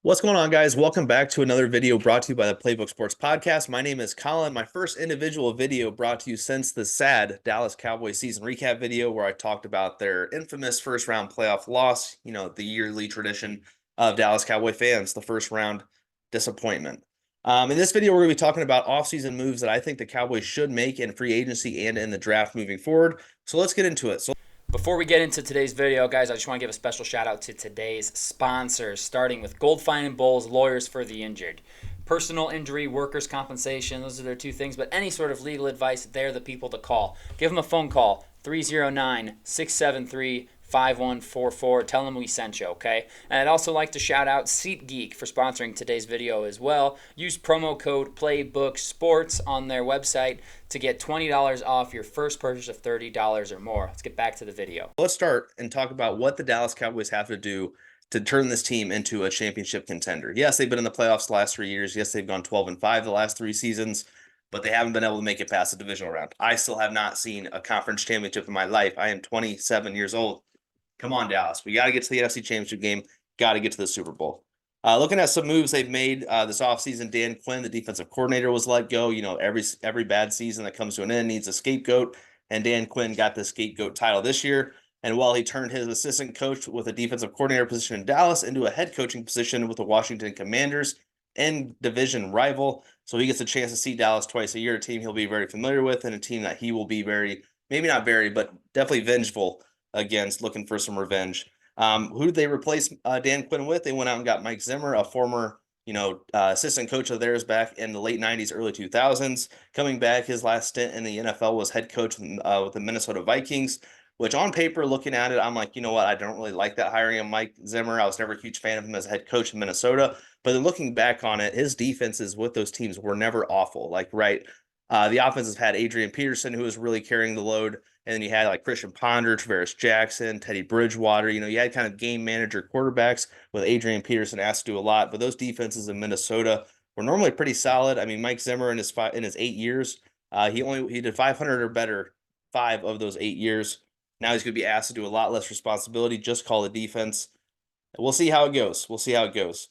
What's going on, guys? Welcome back to another video brought to you by the Playbook Sports Podcast. My name is Colin. My first individual video brought to you since the sad Dallas Cowboys season recap video where I talked about their infamous first round playoff loss, the yearly tradition of Dallas Cowboy fans, the first round disappointment. In this video, we're going to be talking about offseason moves that I think the Cowboys should make in free agency and in the draft moving forward. So let's get into it. Before we get into today's video, guys, I just want to give a special shout out to today's sponsors, starting with Goldfine and Bowles, lawyers for the injured. Personal injury, workers' compensation, those are their two things, but any sort of legal advice, they're the people to call. Give them a phone call, 309-673-5144. Tell them we sent you, okay? And I'd also like to shout out SeatGeek for sponsoring today's video as well. Use promo code PlaybookSports on their website to get $20 off your first purchase of $30 or more. Let's get back to the video. Let's start and talk about what the Dallas Cowboys have to do to turn this team into a championship contender. Yes, they've been in the playoffs the last 3 years. Yes, they've gone 12-5 the last 3 seasons, but they haven't been able to make it past the divisional round. I still have not seen a conference championship in my life. I am 27 years old. Come on, Dallas. We got to get to the NFC Championship game. Got to get to the Super Bowl. Looking at some moves they've made this offseason, Dan Quinn, the defensive coordinator, was let go. Every bad season that comes to an end needs a scapegoat, and Dan Quinn got the scapegoat title this year. And while he turned his assistant coach with a defensive coordinator position in Dallas into a head coaching position with the Washington Commanders and division rival, so he gets a chance to see Dallas twice a year, a team he'll be very familiar with, and a team that he will be maybe not very, but definitely vengeful against, looking for some revenge. Who did they replace Dan Quinn with? They went out and got Mike Zimmer, a former assistant coach of theirs back in the late 90s, early 2000s. Coming back, his last stint in the NFL was head coach with the Minnesota Vikings, which on paper, looking at it, I'm like, you know what? I don't really like that hiring of Mike Zimmer. I was never a huge fan of him as a head coach in Minnesota. But then looking back on it, his defenses with those teams were never awful. The offenses had Adrian Peterson, who was really carrying the load. And then you had like Christian Ponder, Travaris Jackson, Teddy Bridgewater. You had kind of game manager quarterbacks with Adrian Peterson asked to do a lot. But those defenses in Minnesota were normally pretty solid. I mean, Mike Zimmer in his 8 years, he did 500 or better 5 of those 8 years. Now he's going to be asked to do a lot less responsibility, just call the defense. We'll see how it goes.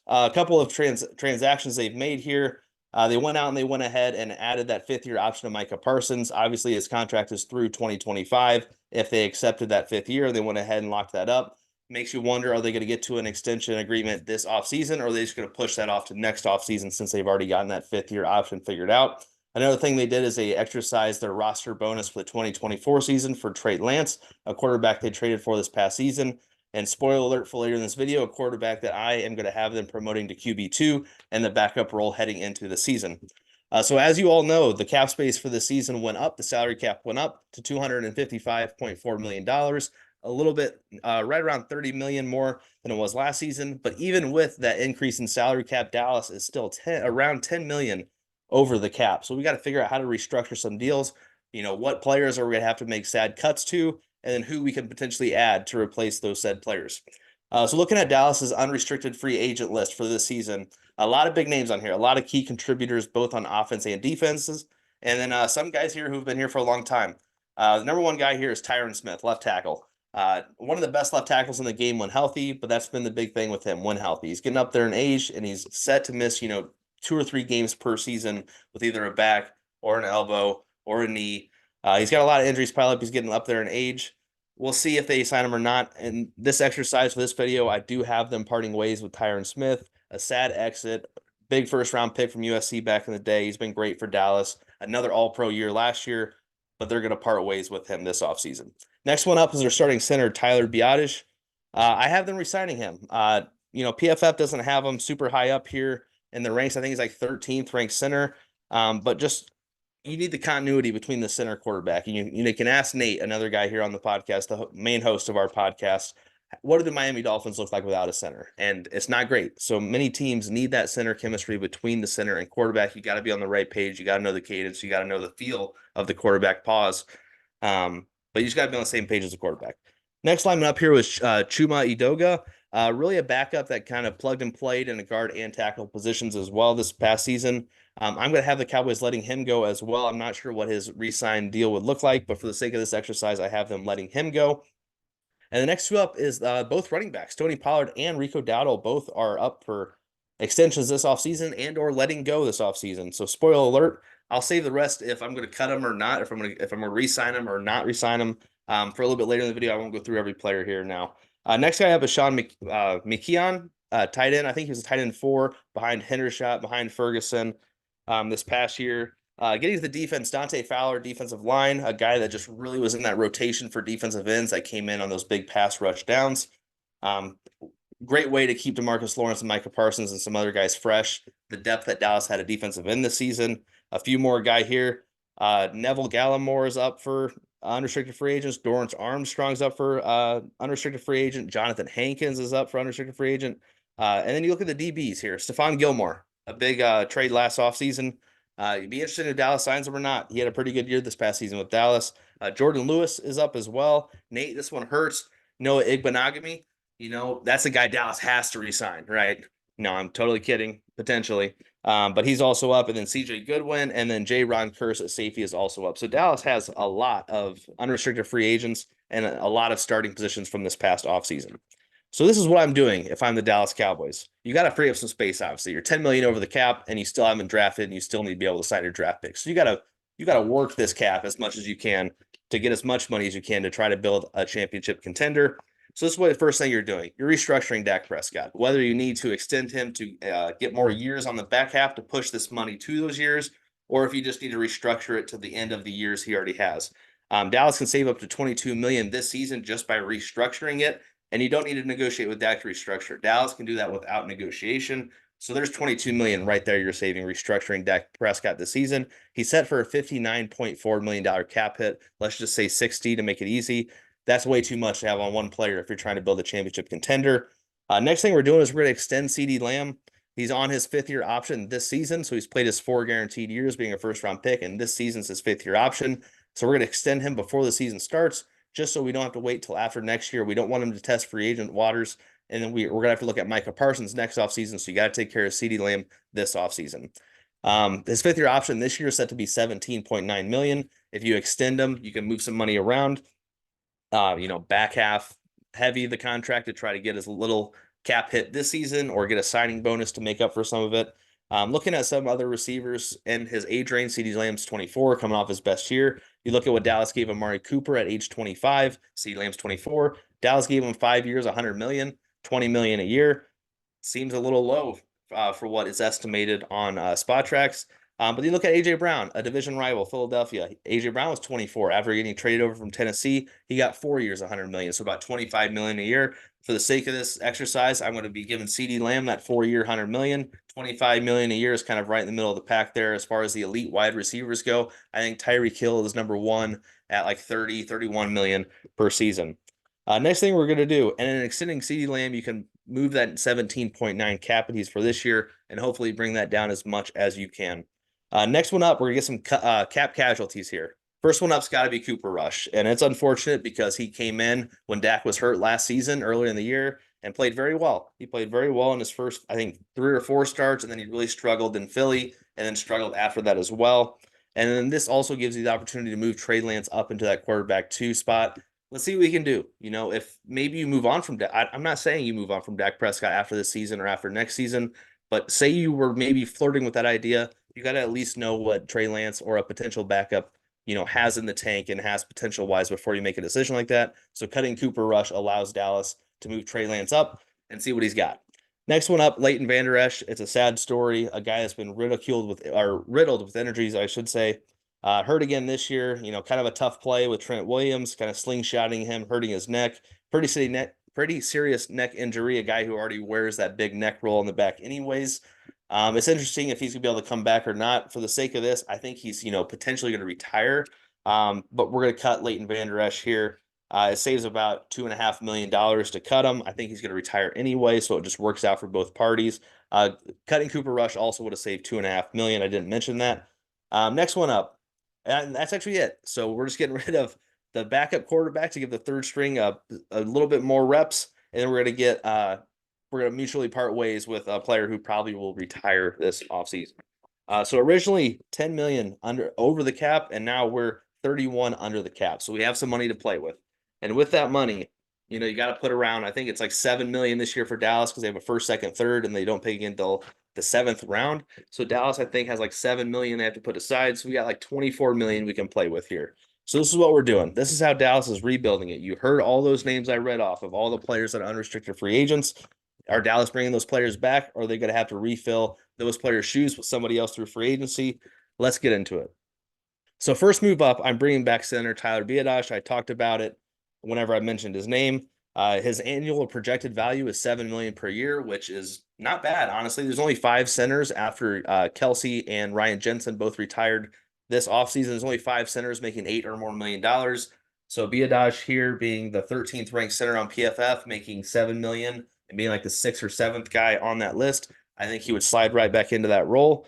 A couple of transactions they've made here. They went out and they went ahead and added that 5th-year option to Micah Parsons. Obviously, his contract is through 2025. If they accepted that 5th year, they went ahead and locked that up. Makes you wonder, are they going to get to an extension agreement this offseason, or are they just going to push that off to next offseason since they've already gotten that 5th-year option figured out? Another thing they did is they exercised their roster bonus for the 2024 season for Trey Lance, a quarterback they traded for this past season. And spoiler alert for later in this video, a quarterback that I am going to have them promoting to QB2 and the backup role heading into the season. So as you all know, the cap space for the season went up. The salary cap went up to $255.4 million, a little bit right around $30 million more than it was last season. But even with that increase in salary cap, Dallas is still around $10 million over the cap. So we got to figure out how to restructure some deals. What players are we going to have to make sad cuts to, and then who we can potentially add to replace those said players. So looking at Dallas's unrestricted free agent list for this season, a lot of big names on here, a lot of key contributors, both on offense and defenses, and then some guys here who've been here for a long time. The number one guy here is Tyron Smith, left tackle. One of the best left tackles in the game when healthy, but that's been the big thing with him when healthy. He's getting up there in age, and he's set to miss, 2 or 3 games per season with either a back or an elbow or a knee. He's got a lot of injuries piled up. He's getting up there in age. We'll see if they sign him or not. In this exercise for this video, I do have them parting ways with Tyron Smith. A sad exit. Big first-round pick from USC back in the day. He's been great for Dallas. Another all-pro year last year, but they're going to part ways with him this offseason. Next one up is their starting center, Tyler Biadasz. I have them re-signing him. PFF doesn't have him super high up here in the ranks. I think he's like 13th ranked center. But just you need the continuity between the center quarterback. And you can ask Nate, another guy here on the podcast, the main host of our podcast, what do the Miami Dolphins look like without a center? And it's not great. So many teams need that center chemistry between the center and quarterback. You got to be on the right page. You got to know the cadence. You got to know the feel of the quarterback pause. But you just got to be on the same page as the quarterback. Next lineman up here was Chuma Edoga. Really a backup that kind of plugged and played in the guard and tackle positions as well this past season. I'm going to have the Cowboys letting him go as well. I'm not sure what his re-sign deal would look like, but for the sake of this exercise, I have them letting him go. And the next two up is both running backs. Tony Pollard and Rico Dowdle both are up for extensions this offseason and or letting go this offseason. So spoiler alert, I'll save the rest if I'm going to cut him or not, if I'm going to re-sign him or not re-sign him for a little bit later in the video. I won't go through every player here now. Next guy up is Sean McKeon, tight end. I think he was a tight end 4 behind Hendershot, behind Ferguson this past year. Getting to the defense, Dante Fowler, defensive line, a guy that just really was in that rotation for defensive ends that came in on those big pass rush downs. Great way to keep DeMarcus Lawrence and Micah Parsons and some other guys fresh. The depth that Dallas had a defensive end this season. A few more guy here. Neville Gallimore is up for unrestricted free agents. Dorrance Armstrong's up for unrestricted free agent. Jonathan Hankins is up for unrestricted free agent. And then you look at the DBs here. Stephon Gilmore, a big trade last offseason. You'd be interested if Dallas signs him or not. He had a pretty good year this past season with Dallas. Jordan Lewis is up as well. Nate, this one hurts. Noah Igbenogany. That's a guy Dallas has to resign, right? No, I'm totally kidding, potentially. But he's also up. And then CJ Goodwin and then Ron Curse at safety is also up. So Dallas has a lot of unrestricted free agents and a lot of starting positions from this past offseason. So this is what I'm doing if I'm the Dallas Cowboys. You got to free up some space, obviously. You're $10 million over the cap and you still haven't drafted and you still need to be able to sign your draft picks. So you got to work this cap as much as you can to get as much money as you can to try to build a championship contender. So this is what the first thing you're doing. You're restructuring Dak Prescott. Whether you need to extend him to get more years on the back half to push this money to those years, or if you just need to restructure it to the end of the years he already has. Dallas can save up to $22 million this season just by restructuring it, and you don't need to negotiate with Dak to restructure. Dallas can do that without negotiation. So there's $22 million right there you're saving restructuring Dak Prescott this season. He's set for a $59.4 million cap hit. Let's just say 60 to make it easy. That's way too much to have on one player if you're trying to build a championship contender. Next thing we're doing is we're going to extend CeeDee Lamb. He's on his 5th-year option this season, so he's played his 4 guaranteed years being a first-round pick, and this season's his 5th-year option. So we're going to extend him before the season starts, just so we don't have to wait till after next year. We don't want him to test free agent waters, and then we're going to have to look at Micah Parsons next offseason, so you got to take care of CeeDee Lamb this offseason. His 5th-year option this year is set to be $17.9 million. If you extend him, you can move some money around. Back half heavy the contract to try to get as little cap hit this season or get a signing bonus to make up for some of it. Looking at some other receivers and his age range, CeeDee Lamb's 24, coming off his best year. You look at what Dallas gave Amari Cooper at age 25, CeeDee Lamb's 24. Dallas gave him 5 years, $100 million, $20 million a year. Seems a little low for what is estimated on Spot Tracks. But you look at A.J. Brown, a division rival, Philadelphia. A.J. Brown was 24. After getting traded over from Tennessee, he got 4 years, $100 million, so about $25 million a year. For the sake of this exercise, I'm going to be giving CeeDee Lamb that 4-year, $100 million. $25 million a year is kind of right in the middle of the pack there as far as the elite wide receivers go. I think Tyreek Hill is number 1 at like 30, $31 million per season. Next thing we're going to do, and in extending CeeDee Lamb, you can move that 17.9 cap he's for this year and hopefully bring that down as much as you can. Next one up, we're going to get some cap casualties here. First one up's got to be Cooper Rush, and it's unfortunate because he came in when Dak was hurt last season, earlier in the year, and played very well. He played very well in his first, I think, 3 or 4 starts, and then he really struggled in Philly, and then struggled after that as well. And then this also gives you the opportunity to move Trey Lance up into that quarterback 2 spot. Let's see what we can do. If maybe you move on from Dak. I'm not saying you move on from Dak Prescott after this season or after next season, but say you were maybe flirting with that idea, you got to at least know what Trey Lance or a potential backup, has in the tank and has potential-wise before you make a decision like that. So cutting Cooper Rush allows Dallas to move Trey Lance up and see what he's got. Next one up, Leighton Vander Esch. It's a sad story. A guy that's been riddled with injuries, I should say. Hurt again this year. Kind of a tough play with Trent Williams, kind of slingshotting him, hurting his neck. Pretty serious neck injury. A guy who already wears that big neck roll in the back anyways. It's interesting if he's gonna be able to come back or not. For the sake of this, I think he's potentially going to retire. But we're going to cut Leighton Vander Esch here. It saves about $2.5 million to cut him. I think he's going to retire anyway, so it just works out for both parties. Cutting Cooper Rush also would have saved $2.5 million. I didn't mention that. Next one up, and that's actually it. So we're just getting rid of the backup quarterback to give the third string a little bit more reps, and then we're going to mutually part ways with a player who probably will retire this offseason. So originally 10 million over the cap, and now we're 31 under the cap. So we have some money to play with. And with that money, You got to put around, I think it's like 7 million this year for Dallas because they have a first, second, third, and they don't pay again until the seventh round. So Dallas, I think, has like 7 million they have to put aside. So we got like 24 million we can play with here. So this is what we're doing. This is how Dallas is rebuilding it. You heard all those names I read off of all the players that are unrestricted free agents. Are Dallas bringing those players back, or are they going to have to refill those players' shoes with somebody else through free agency? Let's get into it. So first move up, I'm bringing back center Tyler Biadasz. I talked about it whenever I mentioned his name. His annual projected value is 7 million per year, which is not bad, honestly. There's only 5 centers after Kelsey and Ryan Jensen both retired this offseason. There's only 5 centers making $8 or more million. So Biadasz here being the 13th ranked center on PFF, making 7 million and being like the 6th or 7th guy on that list. I think he would slide right back into that role.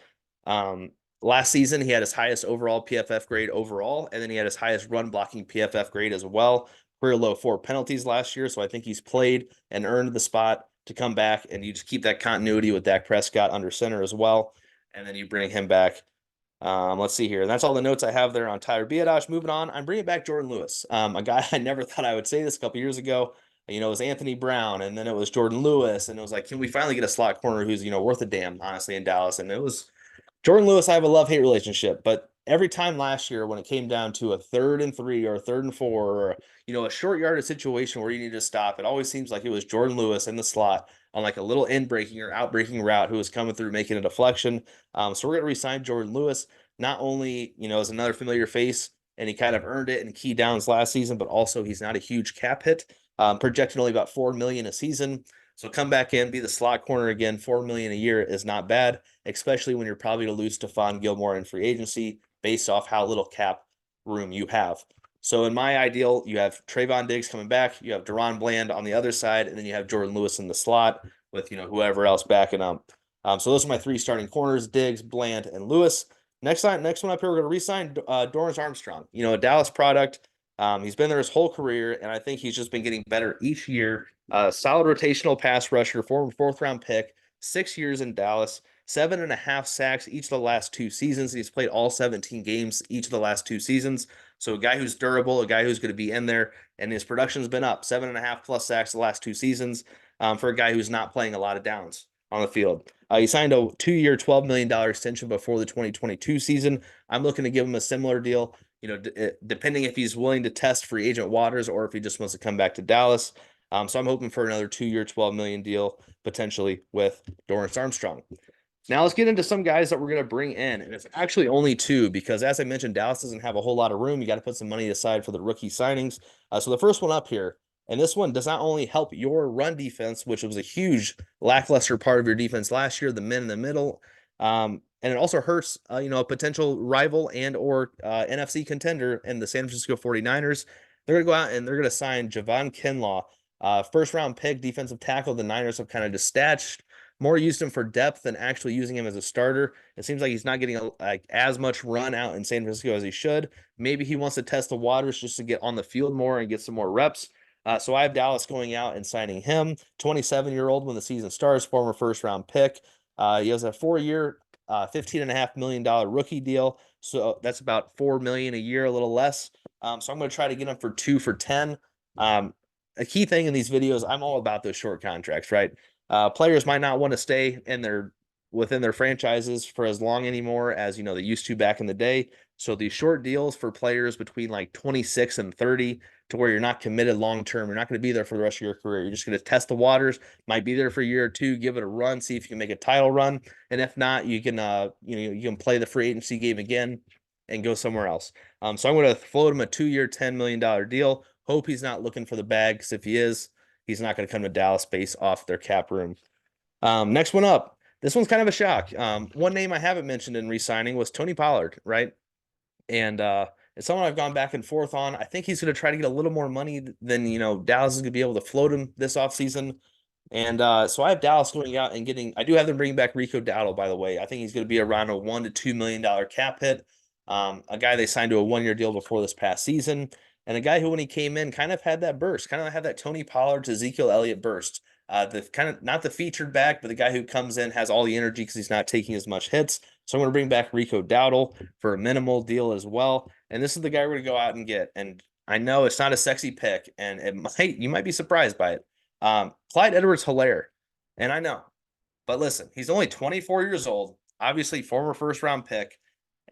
Last season, he had his highest overall PFF grade overall, and then he had his highest run blocking PFF grade as well. Career low 4 penalties last year, so I think he's played and earned the spot to come back, and you just keep that continuity with Dak Prescott under center as well, and then you bring him back. Let's see here. And that's all the notes I have there on Tyler Biadasz. Moving on, I'm bringing back Jordan Lewis, a guy I never thought I would say this a couple years ago. It was Anthony Brown, and then it was Jordan Lewis, and it was like, can we finally get a slot corner who's worth a damn, honestly, in Dallas? And it was Jordan Lewis. I have a love-hate relationship, but every time last year when it came down to a 3rd and 3 or a 3rd and 4 or a short yardage situation where you need to stop, it always seems like it was Jordan Lewis in the slot on like a little in-breaking or out-breaking route who was coming through making a deflection. So we're going to re-sign Jordan Lewis, not only as another familiar face, and he kind of earned it in key downs last season, but also he's not a huge cap hit, projected only about 4 million a season. So come back in, be the slot corner again. 4 million a year is not bad, especially when you're probably to lose Stephon Gilmore in free agency based off how little cap room you have. So in my ideal, you have Trayvon Diggs coming back, you have Deron Bland on the other side, and then you have Jordan Lewis in the slot with whoever else backing up. So those are my 3 starting corners: Diggs, Bland, and Lewis. Next one up here, we're going to re-sign Dorrance Armstrong. A Dallas product. He's been there his whole career, and I think he's just been getting better each year. Solid rotational pass rusher, former 4th-round pick, 6 years in Dallas, 7.5 sacks each of the last 2 seasons. He's played all 17 games each of the last 2 seasons. So a guy who's durable, a guy who's going to be in there, and his production's been up 7.5 plus sacks the last 2 seasons for a guy who's not playing a lot of downs on the field. He signed a 2-year, $12 million extension before the 2022 season. I'm looking to give him a similar deal, depending if he's willing to test free agent waters or if he just wants to come back to Dallas. So I'm hoping for another 2-year, $12 million deal potentially with Dorrance Armstrong. Now let's get into some guys that we're going to bring in, and it's actually only 2 because, as I mentioned, Dallas doesn't have a whole lot of room. You got to put some money aside for the rookie signings. So the first one up here, and this one does not only help your run defense, which was a huge lackluster part of your defense last year, the men in the middle, and it also hurts, a potential rival and or NFC contender in the San Francisco 49ers. They're going to go out and they're going to sign Javon Kinlaw, 1st-round pick, defensive tackle. The Niners have kind of dispatched, more used him for depth than actually using him as a starter. It seems like he's not getting as much run out in San Francisco as he should. Maybe he wants to test the waters just to get on the field more and get some more reps. So I have Dallas going out and signing him, 27-year-old when the season starts, former 1st-round pick. He has a 4-year, $15.5 million rookie deal. So that's about $4 million a year, a little less. So I'm going to try to get him for 2 for 10. A key thing in these videos, I'm all about those short contracts, right? Players might not want to stay within their franchises for as long anymore as they used to back in the day. So these short deals for players between like 26 and 30, to where you're not committed long term, you're not going to be there for the rest of your career. You're just going to test the waters. Might be there for a year or 2, give it a run, see if you can make a title run, and if not, you can you can play the free agency game again and go somewhere else. So I'm going to float him a 2-year, $10 million deal. Hope he's not looking for the bag, because if he is, he's not going to come to Dallas based off their cap room. Next one up. This one's kind of a shock. One name I haven't mentioned in re-signing was Tony Pollard, right? And it's someone I've gone back and forth on. I think he's going to try to get a little more money than Dallas is going to be able to float him this offseason. And so I have Dallas going out and getting. I do have them bringing back Rico Dowdle, by the way. I think he's going to be around a $1 to $2 million cap hit. A guy they signed to a 1-year deal before this past season. And a guy who, when he came in, kind of had that burst, kind of had that Tony Pollard to Ezekiel Elliott burst. The kind of not the featured back, but the guy who comes in has all the energy because he's not taking as much hits. So I'm going to bring back Rico Dowdle for a minimal deal as well. And this is the guy we're going to go out and get. And I know it's not a sexy pick, and you might be surprised by it. Clyde Edwards-Helaire, and I know, but listen, he's only 24 years old, obviously former first round pick,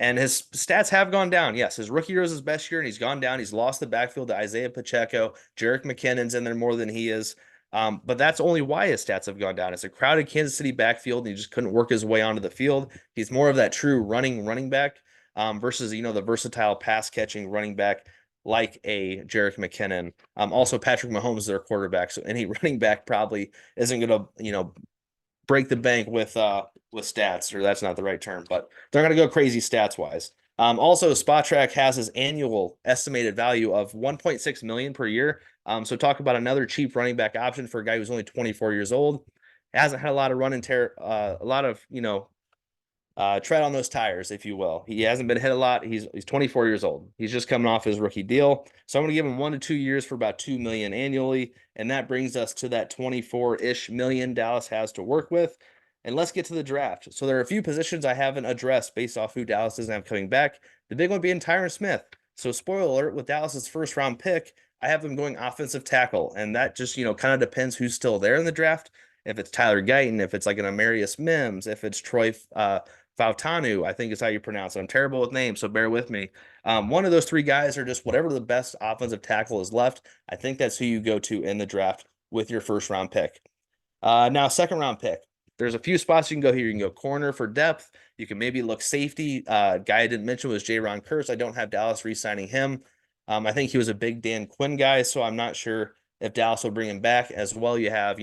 and his stats have gone down. Yes, his rookie year was his best year, and he's gone down. He's lost the backfield to Isaiah Pacheco. Jerick McKinnon's in there more than he is. But that's only why his stats have gone down. It's a crowded Kansas City backfield, and he just couldn't work his way onto the field. He's more of that true running back versus the versatile pass catching running back like a Jerick McKinnon. Also Patrick Mahomes is their quarterback, so any running back probably isn't going to break the bank with stats, or that's not the right term, but they're going to go crazy stats wise. Also, Spot has his annual estimated value of 1.6 million per year. So talk about another cheap running back option for a guy who's only 24 years old. Hasn't had a lot of run and tear, a lot of tread on those tires, if you will. He hasn't been hit a lot. He's 24 years old. He's just coming off his rookie deal. So I'm going to give him 1 to 2 years for about $2 million annually. And that brings us to that 24-ish million Dallas has to work with. And let's get to the draft. So there are a few positions I haven't addressed based off who Dallas doesn't have coming back. The big one being Tyron Smith. So spoiler alert, with Dallas's first round pick, I have them going offensive tackle. And that just, kind of depends who's still there in the draft. If it's Tyler Guyton, if it's like an Amarius Mims, if it's Troy Fautanu, I think is how you pronounce it. I'm terrible with names, so bear with me. One of those three guys are just whatever the best offensive tackle is left. I think that's who you go to in the draft with your first round pick. Now, second round pick. There's a few spots you can go here. You can go corner for depth. You can maybe look safety. Guy I didn't mention was Jaron Kearse. I don't have Dallas re-signing him. I think he was a big Dan Quinn guy, so I'm not sure if Dallas will bring him back as well. You have,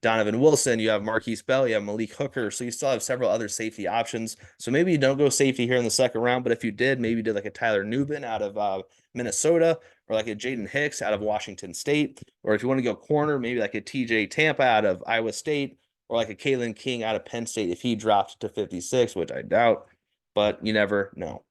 Donovan Wilson, you have Marquise Bell, you have Malik Hooker. So you still have several other safety options. So maybe you don't go safety here in the second round, but if you did, maybe you did like a Tyler Nubin out of Minnesota, or like a Jaden Hicks out of Washington State. Or if you want to go corner, maybe like a TJ Tampa out of Iowa State, or like a Kalen King out of Penn State if he dropped to 56, which I doubt, but you never know.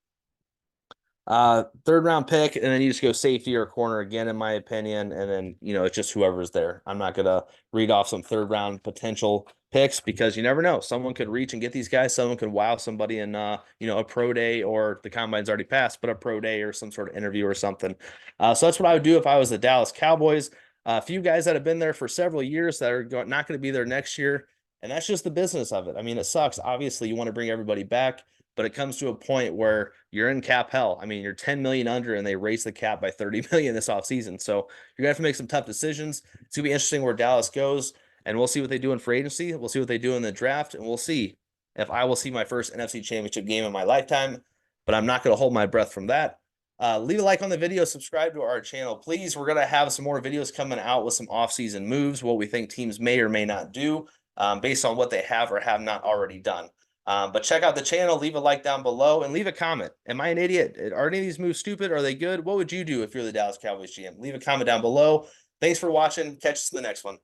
Third round pick, and then you just go safety or corner again, in my opinion. And then, it's just whoever's there. I'm not going to read off some third round potential picks because you never know. Someone could reach and get these guys. Someone could wow somebody in, a pro day, or the combine's already passed, but a pro day or some sort of interview or something. So that's what I would do if I was the Dallas Cowboys. A few guys that have been there for several years that are not going to be there next year. And that's just the business of it. I mean, it sucks. Obviously, you want to bring everybody back, but it comes to a point where you're in cap hell. I mean, you're 10 million under, and they raised the cap by 30 million this offseason. So you're gonna have to make some tough decisions. It's gonna be interesting where Dallas goes, and we'll see what they do in free agency. We'll see what they do in the draft, and we'll see if I will see my first NFC Championship game in my lifetime. But I'm not gonna hold my breath from that. Leave a like on the video, subscribe to our channel, please. We're gonna have some more videos coming out with some offseason moves, what we think teams may or may not do, based on what they have or have not already done. But check out the channel, leave a like down below, and leave a comment. Am I an idiot? Are any of these moves stupid? Are they good? What would you do if you're the Dallas Cowboys GM? Leave a comment down below. Thanks for watching. Catch us in the next one.